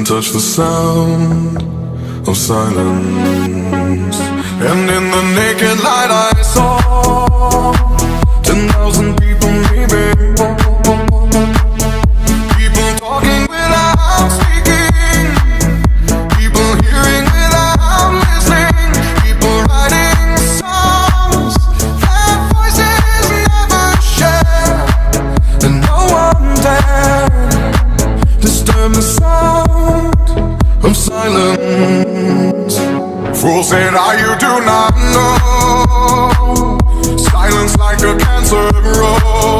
can touch the sound of silence. And in the naked light I saw 10,000 people maybe. People talking without speaking, people hearing without listening, people writing songs that voices never share. And no one dared disturb the sound of silence. Fool said, you do not know. Silence like a cancer grows.